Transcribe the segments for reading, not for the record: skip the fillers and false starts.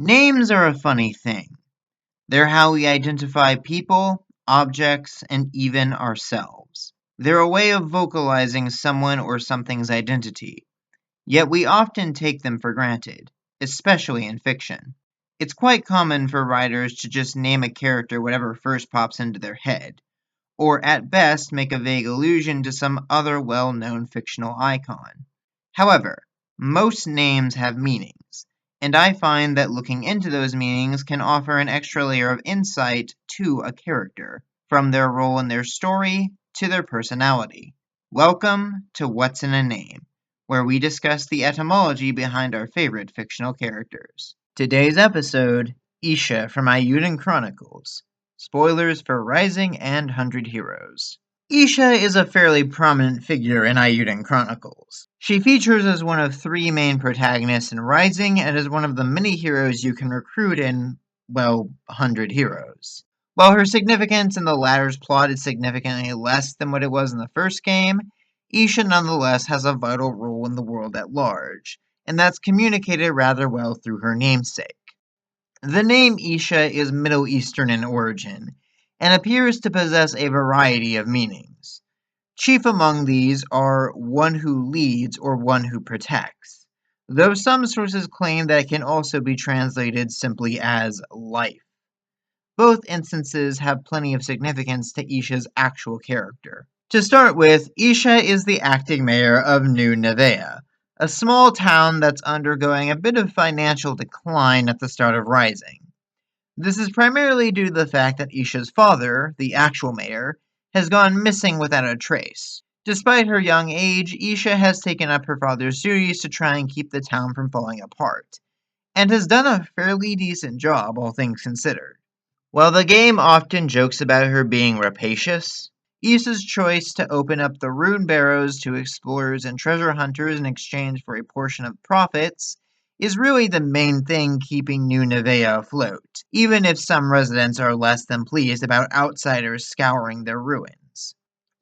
Names are a funny thing. They're how we identify people, objects, and even ourselves. They're a way of vocalizing someone or something's identity, yet we often take them for granted, especially in fiction. It's quite common for writers to just name a character whatever first pops into their head, or at best make a vague allusion to some other well-known fictional icon. However, most names have meanings, and I find that looking into those meanings can offer an extra layer of insight to a character, from their role in their story to their personality. Welcome to What's in a Name, where we discuss the etymology behind our favorite fictional characters. Today's episode, Isha from Eiyuden Chronicles. Spoilers for Rising and 100 Heroes. Isha is a fairly prominent figure in Eiyuden Chronicles. She features as one of three main protagonists in Rising and is one of the many heroes you can recruit in, 100 Heroes. While her significance in the latter's plot is significantly less than what it was in the first game, Isha nonetheless has a vital role in the world at large, and that's communicated rather well through her namesake. The name Isha is Middle Eastern in origin, and appears to possess a variety of meanings. Chief among these are one who leads or one who protects, though some sources claim that it can also be translated simply as life. Both instances have plenty of significance to Isha's actual character. To start with, Isha is the acting mayor of New Nevea, a small town that's undergoing a bit of financial decline at the start of Rising. This is primarily due to the fact that Isha's father, the actual mayor, has gone missing without a trace. Despite her young age, Isha has taken up her father's duties to try and keep the town from falling apart, and has done a fairly decent job, all things considered. While the game often jokes about her being rapacious, Issa's choice to open up the rune barrows to explorers and treasure hunters in exchange for a portion of profits is really the main thing keeping New Nevea afloat, even if some residents are less than pleased about outsiders scouring their ruins.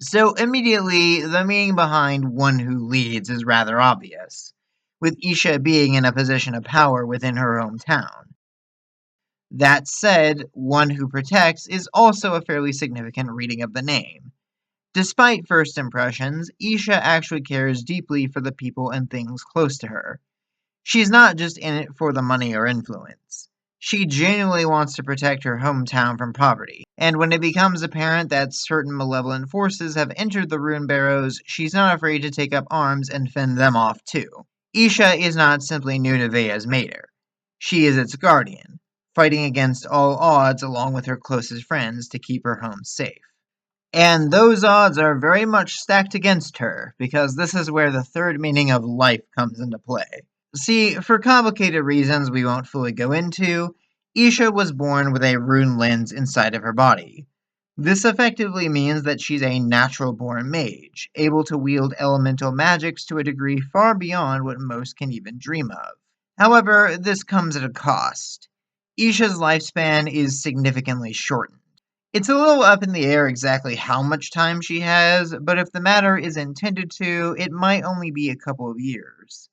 So immediately, the meaning behind one who leads is rather obvious, with Isha being in a position of power within her hometown. That said, one who protects is also a fairly significant reading of the name. Despite first impressions, Isha actually cares deeply for the people and things close to her. She's not just in it for the money or influence. She genuinely wants to protect her hometown from poverty, and when it becomes apparent that certain malevolent forces have entered the rune barrows, she's not afraid to take up arms and fend them off too. Isha is not simply New Nevea's mater. She is its guardian, fighting against all odds along with her closest friends to keep her home safe. And those odds are very much stacked against her, because this is where the third meaning of life comes into play. See, for complicated reasons we won't fully go into, Isha was born with a rune lens inside of her body. This effectively means that she's a natural-born mage, able to wield elemental magics to a degree far beyond what most can even dream of. However, this comes at a cost. Isha's lifespan is significantly shortened. It's a little up in the air exactly how much time she has, but if the matter is intended to, it might only be a couple of years.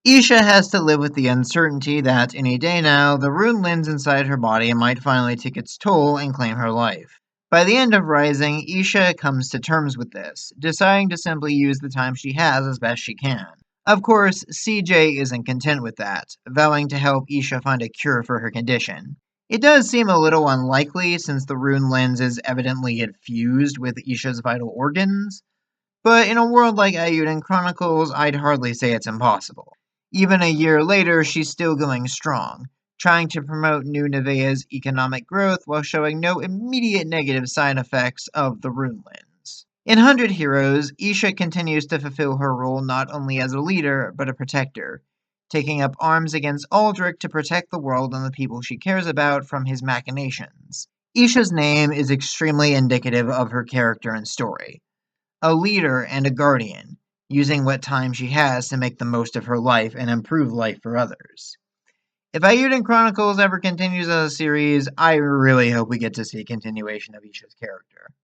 Isha has to live with the uncertainty that any day now, the rune lens inside her body might finally take its toll and claim her life. By the end of Rising, Isha comes to terms with this, deciding to simply use the time she has as best she can. Of course, CJ isn't content with that, vowing to help Isha find a cure for her condition. It does seem a little unlikely since the rune lens is evidently infused with Isha's vital organs, but in a world like Eiyuden Chronicles, I'd hardly say it's impossible. Even a year later, she's still going strong, trying to promote New Nevea's economic growth while showing no immediate negative side effects of the rune lens. In 100 Heroes, Isha continues to fulfill her role not only as a leader, but a protector, taking up arms against Aldrich to protect the world and the people she cares about from his machinations. Isha's name is extremely indicative of her character and story. A leader and a guardian, using what time she has to make the most of her life and improve life for others. If Eiyuden Chronicles ever continues as a series, I really hope we get to see a continuation of Isha's character.